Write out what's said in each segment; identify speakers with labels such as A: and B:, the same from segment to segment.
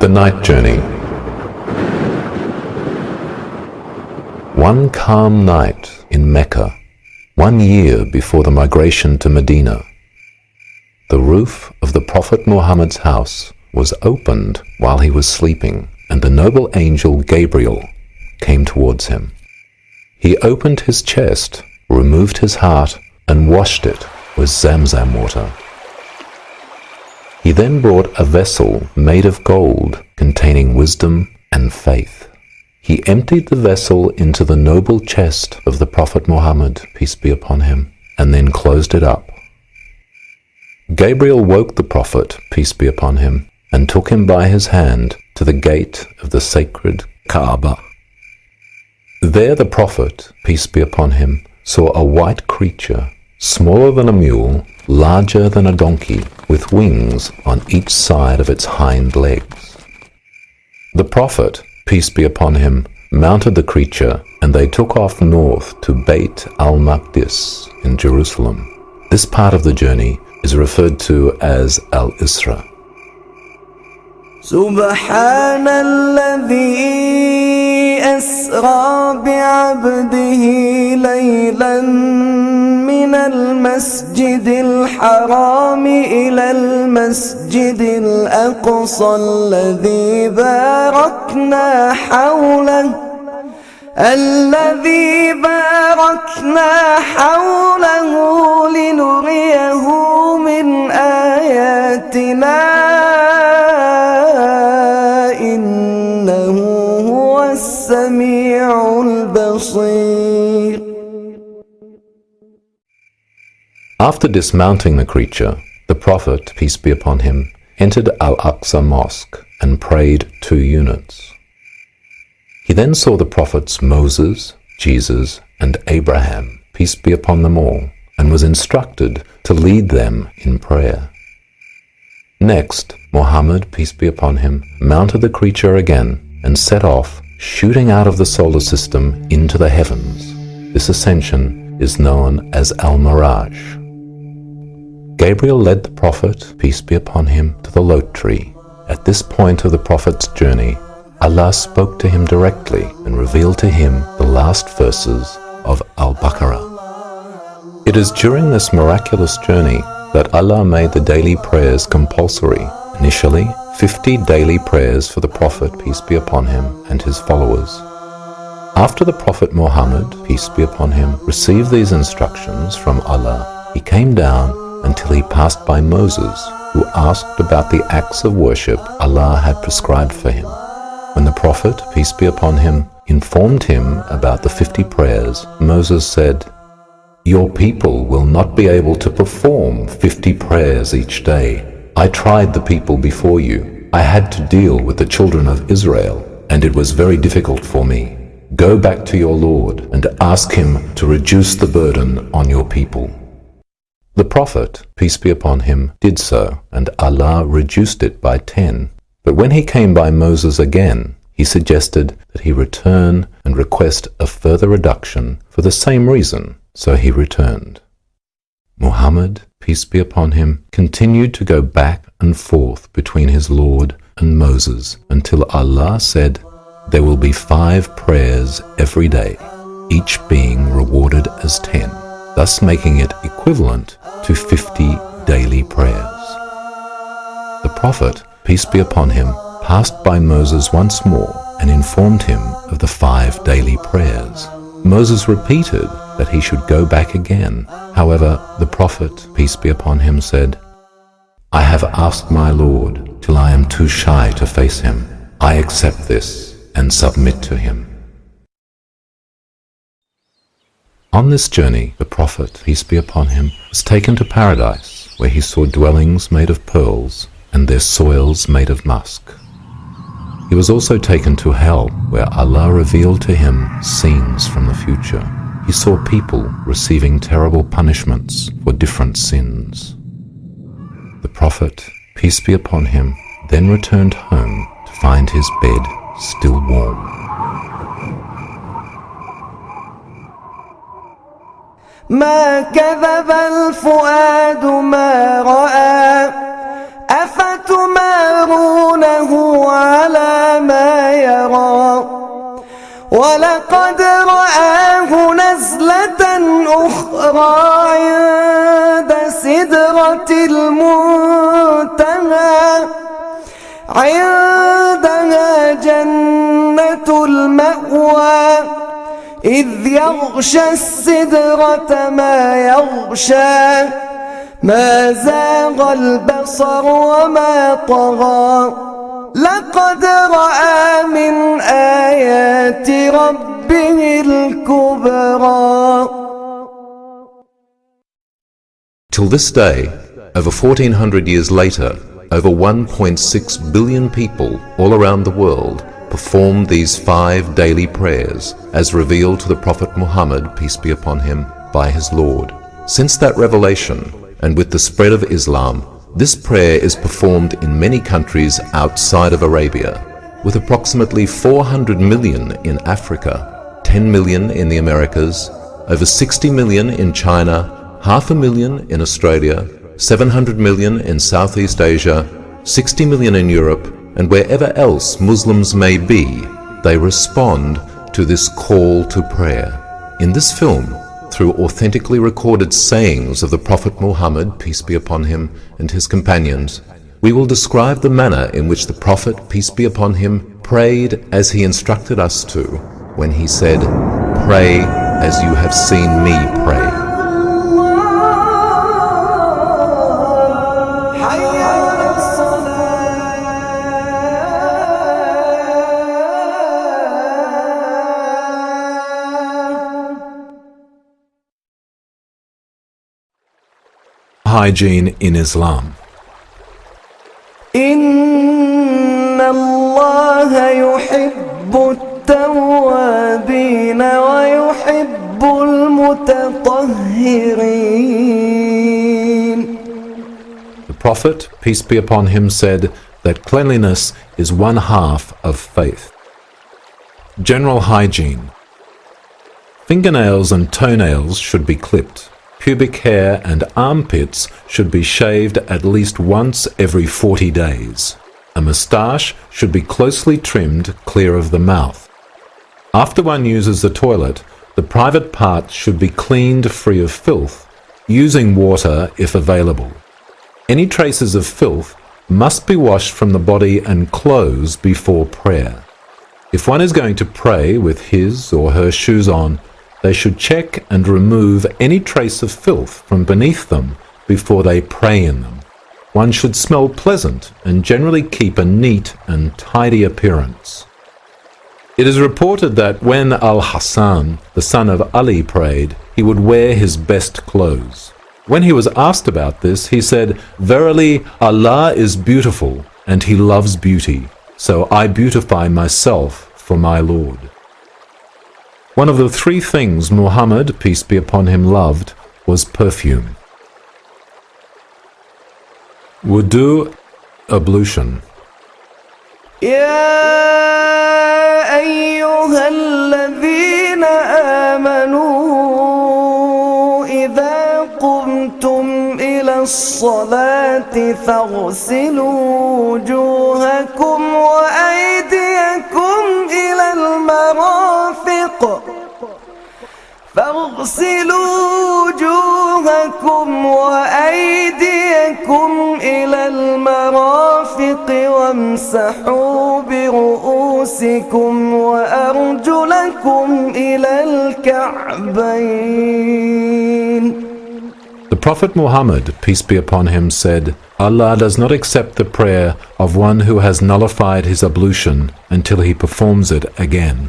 A: The Night Journey. One calm night in Mecca, 1 year before the migration to Medina, the roof of the Prophet Muhammad's house was opened while he was sleeping, and the noble angel Gabriel came towards him. He opened his chest, removed his heart, and washed it with Zamzam water. He then brought a vessel made of gold containing wisdom and faith. He emptied the vessel into the noble chest of the Prophet Muhammad, peace be upon him, and then closed it up. Gabriel woke the Prophet, peace be upon him, and took him by his hand to the gate of the sacred Kaaba. There the Prophet, peace be upon him, saw a white creature, smaller than a mule, larger than a donkey, with wings on each side of its hind legs. The Prophet, peace be upon him, mounted the creature, and they took off north to Beit al-Maqdis in Jerusalem. This part of the journey is referred to as Al-Isra.
B: سبحان الذي أسرى بعبده ليلا من المسجد الحرام إلى المسجد الأقصى الذي باركنا حوله لنريه من آياتنا إنه هو السميع البصير.
A: After dismounting the creature, the Prophet, peace be upon him, entered Al-Aqsa Mosque and prayed 2 units. He then saw the prophets Moses, Jesus, and Abraham, peace be upon them all, and was instructed to lead them in prayer. Next, Muhammad, peace be upon him, mounted the creature again and set off, shooting out of the solar system into the heavens. This ascension is known as Al-Miraj. Gabriel led the Prophet, peace be upon him, to the Lot tree. At this point of the Prophet's journey, Allah spoke to him directly and revealed to him the last verses of Al-Baqarah. It is during this miraculous journey that Allah made the daily prayers compulsory. Initially, 50 daily prayers for the Prophet, peace be upon him, and his followers. After the Prophet Muhammad, peace be upon him, received these instructions from Allah, he came down until he passed by Moses, who asked about the acts of worship Allah had prescribed for him. When the Prophet, peace be upon him, informed him about the 50 prayers, Moses said, "Your people will not be able to perform 50 prayers each day. I tried the people before you. I had to deal with the children of Israel, and it was very difficult for me. Go back to your Lord and ask him to reduce the burden on your people." The Prophet, peace be upon him, did so, and Allah reduced it by 10. But when he came by Moses again, he suggested that he return and request a further reduction for the same reason, so he returned. Muhammad, peace be upon him, continued to go back and forth between his Lord and Moses until Allah said, "There will be 5 prayers every day, each being rewarded as 10, thus making it equivalent to 50 daily prayers." The Prophet, peace be upon him, passed by Moses once more and informed him of the 5 daily prayers. Moses repeated that he should go back again. However, the Prophet, peace be upon him, said, "I have asked my Lord till I am too shy to face him. I accept this and submit to him." On this journey, the Prophet, peace be upon him, was taken to paradise, where he saw dwellings made of pearls and their soils made of musk. He was also taken to hell, where Allah revealed to him scenes from the future. He saw people receiving terrible punishments for different sins. The Prophet, peace be upon him, then returned home to find his bed still warm.
B: ما كذب الفؤاد ما رأى أفتمارونه ولقد رآه نزلة أخرى عند سدرة المنتهى عندها جنة المأوى إذ يغشى السدرة ما يغشى ما زاغ البصر وما طغى لقد رأى من آيات ربه الكبرى.
A: Till this day, over 1400 years later, over 1.6 billion people all around the world perform these 5 daily prayers as revealed to the Prophet Muhammad, peace be upon him, by his Lord. Since that revelation, and with the spread of Islam, this prayer is performed in many countries outside of Arabia, with approximately 400 million in Africa, 10 million in the Americas, over 60 million in China, 500,000 in Australia, 700 million in Southeast Asia, 60 million in Europe, and wherever else Muslims may be, they respond to this call to prayer. In this film, through authentically recorded sayings of the Prophet Muhammad, peace be upon him, and his companions, we will describe the manner in which the Prophet, peace be upon him, prayed as he instructed us to, when he said, "Pray as you have seen me pray." Hygiene in Islam.
B: إن الله يحب التوابين ويحب المتطهرين.
A: The Prophet, peace be upon him, said that cleanliness is 1/2 of faith. General hygiene. Fingernails and toenails should be clipped. Pubic hair and armpits should be shaved at least once every 40 days. A moustache should be closely trimmed clear of the mouth. After one uses the toilet, the private parts should be cleaned free of filth, using water if available. Any traces of filth must be washed from the body and clothes before prayer. If one is going to pray with his or her shoes on, they should check and remove any trace of filth from beneath them before they pray in them. One should smell pleasant and generally keep a neat and tidy appearance. It is reported that when Al-Hassan, the son of Ali, prayed, he would wear his best clothes. When he was asked about this, he said, "Verily, Allah is beautiful, and He loves beauty, so I beautify myself for my Lord." One of the 3 things Muhammad, peace be upon him, loved was perfume. Wudu, ablution.
B: يا أيها الذين آمنوا إذا قمتم إلى الصلاة فاغسلوا وجوهكم وأيديكم إلى المرافق وامسحوا برؤوسكم وأرجلكم إلى الكعبين.
A: The Prophet Muhammad, peace be upon him, said, Allah does not accept the prayer of one who has nullified his ablution until he performs it again.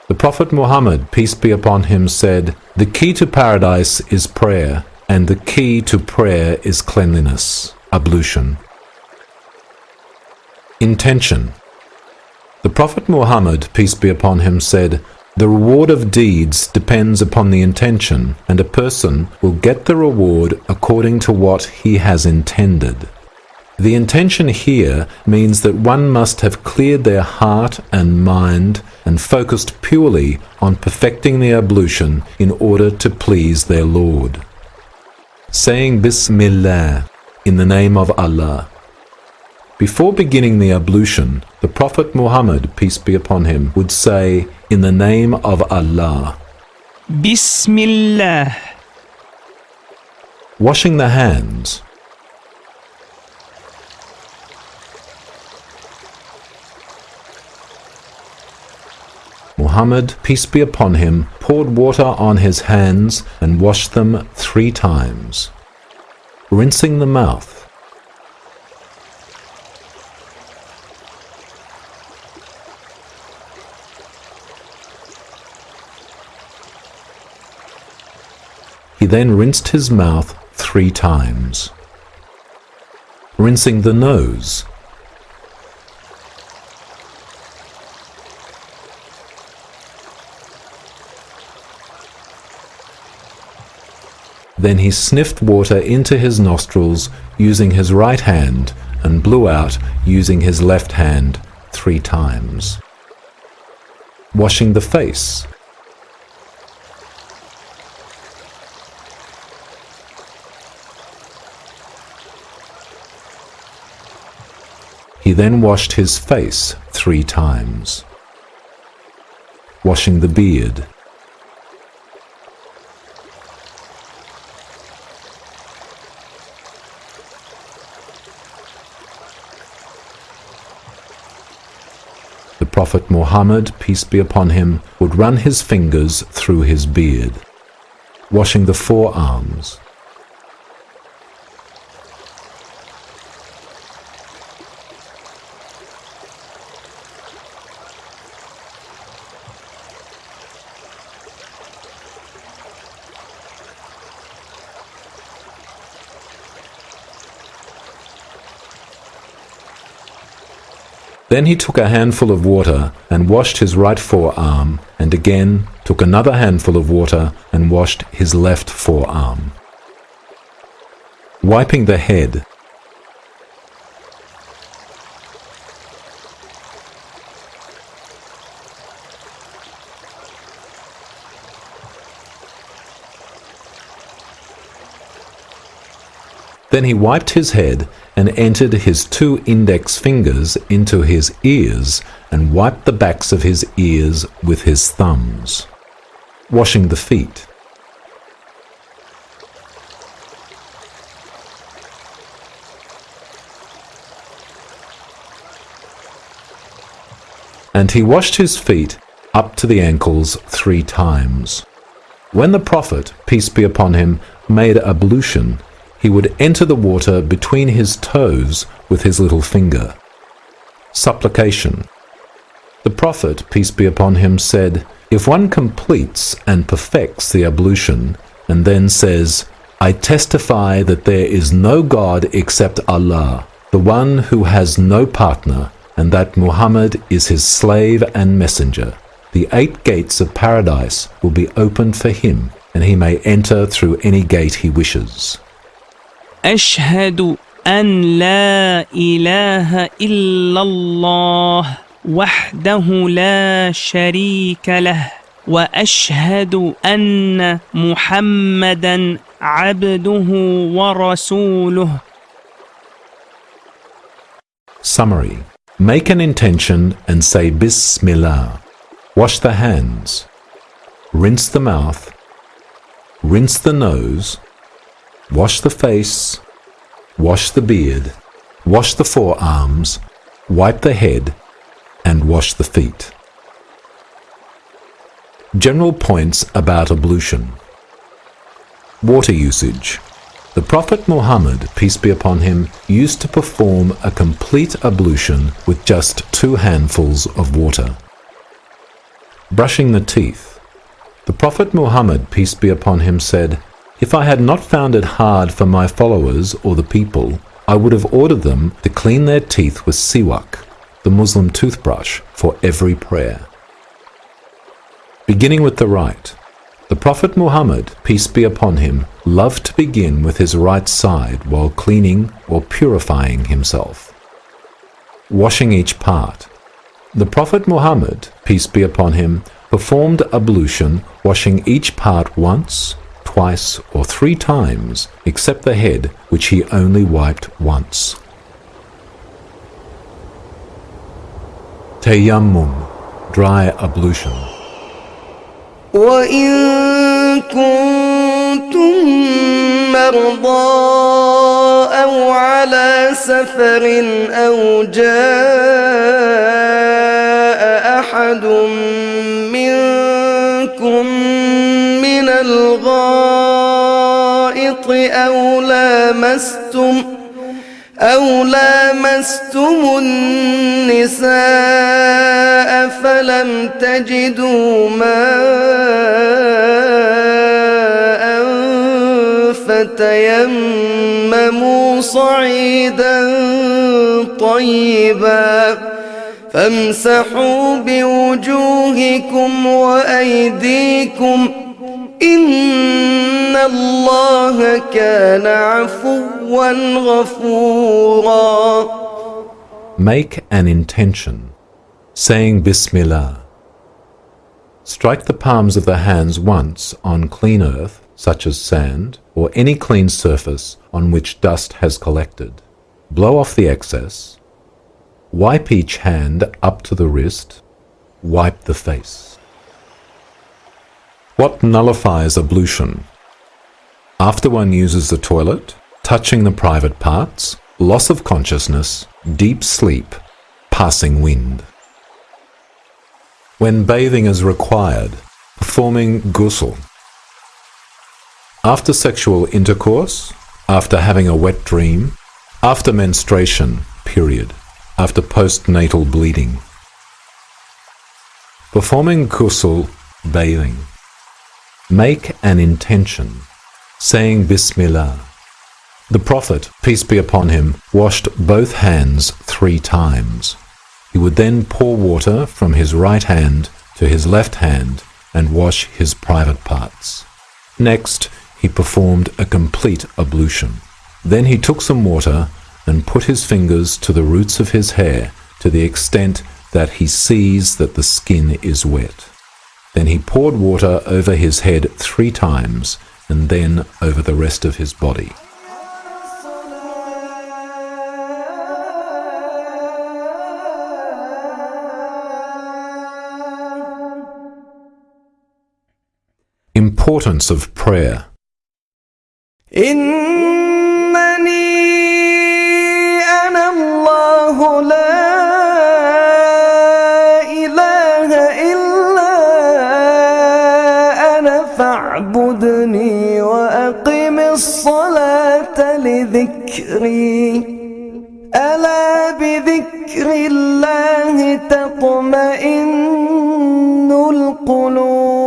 A: The Prophet Muhammad, peace be upon him, said, the key to paradise is prayer, and the key to prayer is cleanliness, ablution. Intention. The Prophet Muhammad, peace be upon him, said, the reward of deeds depends upon the intention, and a person will get the reward according to what he has intended. The intention here means that one must have cleared their heart and mind and focused purely on perfecting the ablution in order to please their Lord. Saying Bismillah, in the name of Allah. Before beginning the ablution, the Prophet Muhammad, peace be upon him, would say, "In the name of Allah."
C: Bismillah.
A: Washing the hands. Muhammad, peace be upon him, poured water on his hands and washed them 3 times. Rinsing the mouth. He then rinsed his mouth 3 times. Rinsing the nose. Then he sniffed water into his nostrils using his right hand and blew out using his left hand 3 times. Washing the face. He then washed his face 3 times. Washing the beard. The Prophet Muhammad, peace be upon him, would run his fingers through his beard, washing the forearms. Then he took a handful of water and washed his right forearm, and again took another handful of water and washed his left forearm. Wiping the head. Then he wiped his head and entered his 2 index fingers into his ears and wiped the backs of his ears with his thumbs. Washing the feet. And he washed his feet up to the ankles 3 times. When the Prophet, peace be upon him, made ablution, he would enter the water between his toes with his little finger. Supplication. The Prophet, peace be upon him, said, "If one completes and perfects the ablution and then says, 'I testify that there is no God except Allah, the one who has no partner, and that Muhammad is his slave and messenger,' the 8 gates of paradise will be opened for him, and he may enter through any gate he wishes."
C: أشهد أن لا إله إلا الله وحده لا شريك له وأشهد أن محمدا عبده ورسوله.
A: Summary. Make an intention and say Bismillah. Wash the hands. Rinse the mouth. Rinse the nose. Wash the face. Wash the beard. Wash the forearms. Wipe the head. And wash the feet. General points about ablution. Water usage. The Prophet Muhammad, peace be upon him, used to perform a complete ablution with just 2 handfuls of water. Brushing the teeth. The Prophet Muhammad, peace be upon him, said, "If I had not found it hard for my followers or the people, I would have ordered them to clean their teeth with siwak, the Muslim toothbrush, for every prayer." Beginning with the right. The Prophet Muhammad, peace be upon him, loved to begin with his right side while cleaning or purifying himself. Washing each part. The Prophet Muhammad, peace be upon him, performed ablution washing each part once, twice, or 3 times, except the head, which he only wiped once. Tayammum, dry ablution.
B: وإن كنتم مرضى أو على سفر أو جاء أحد منكم من الغائط أو لامستم النساء فلم تجدوا ماء فتيمموا صعيدا طيبا فامسحوا بوجوهكم وأيديكم إن الله كان عفوا غفورا.
A: Make an intention, saying Bismillah. Strike the palms of the hands once on clean earth, such as sand, or any clean surface on which dust has collected. Blow off the excess. Wipe each hand up to the wrist. Wipe the face. What nullifies ablution? After one uses the toilet, touching the private parts, loss of consciousness, deep sleep, passing wind. When bathing is required, performing ghusl. After sexual intercourse, after having a wet dream, after menstruation, period, after postnatal bleeding. Performing ghusl, bathing. Make an intention, saying Bismillah. The Prophet, peace be upon him, washed both hands 3 times. He would then pour water from his right hand to his left hand and wash his private parts. Next, he performed a complete ablution. Then he took some water and put his fingers to the roots of his hair to the extent that he sees that the skin is wet. Then he poured water over his head 3 times and then over the rest of his body. Importance of prayer.
B: إنني أنا الله لا إله إلا أنا فاعبدني وأقم الصلاة لذكري ألا بذكر الله تطمئن القلوب.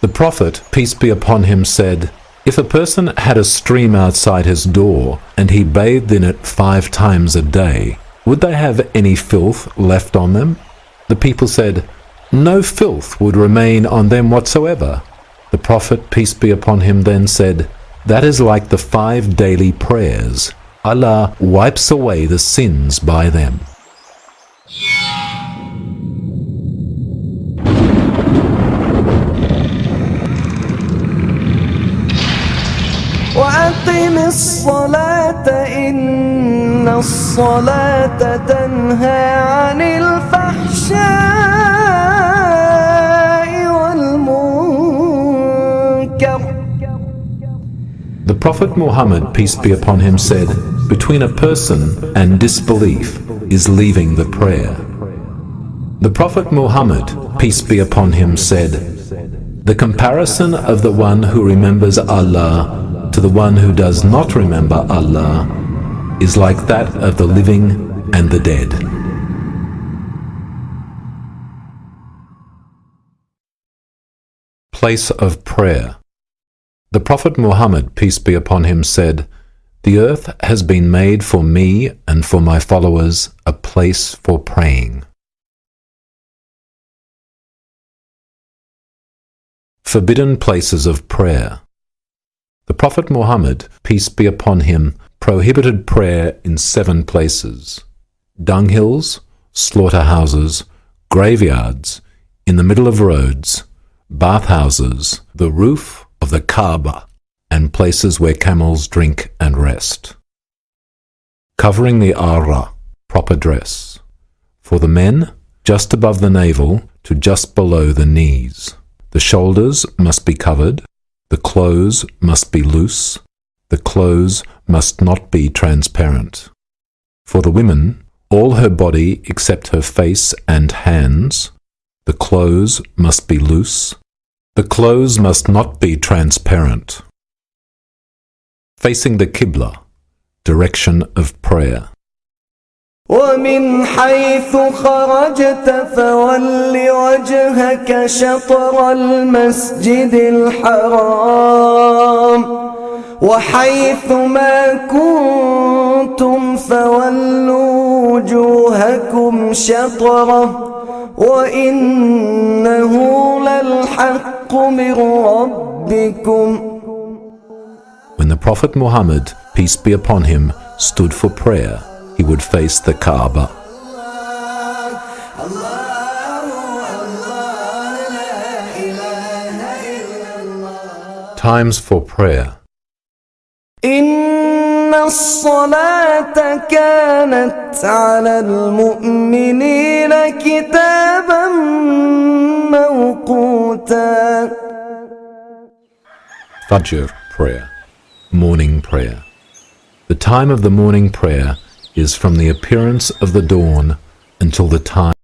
A: The Prophet, peace be upon him, said, if a person had a stream outside his door and he bathed in it 5 times a day, would they have any filth left on them? The people said, no filth would remain on them whatsoever. The Prophet, peace be upon him, then said, that is like the 5 daily prayers. Allah wipes away the sins by them.
B: وأقم الصلاة إن الصلاة تنهى عن الفحشاء والمنكر.
A: The Prophet Muhammad, peace be upon him, said, between a person and disbelief is leaving the prayer. The Prophet Muhammad, peace be upon him, said, the comparison of the one who remembers Allah to the one who does not remember Allah is like that of the living and the dead. Place of prayer. The Prophet Muhammad, peace be upon him, said, the earth has been made for me and for my followers a place for praying. Forbidden places of prayer. The Prophet Muhammad, peace be upon him, prohibited prayer in 7 places: dunghills, slaughterhouses, graveyards, in the middle of roads, bathhouses, the roof of the Kaaba, and places where camels drink and rest. Covering the Awrah, proper dress. For the men, just above the navel to just below the knees. The shoulders must be covered, the clothes must be loose, the clothes must not be transparent. For the women, all her body except her face and hands, the clothes must be loose, the clothes must not be transparent. Facing the Qibla, direction of prayer.
B: ومن حيث خرجت فول وجهك شطر المسجد الحرام وحيث ما كنتم فولوا وجوهكم شطره وإنه للحق من ربكم.
A: When the Prophet Muhammad, peace be upon him, stood for prayer, he would face the Kaaba. Times for prayer.
B: إن الصلاة كانت على المؤمنين كتابا موقوتا.
A: Fajr prayer, morning prayer. The time of the morning prayer is from the appearance of the dawn until the time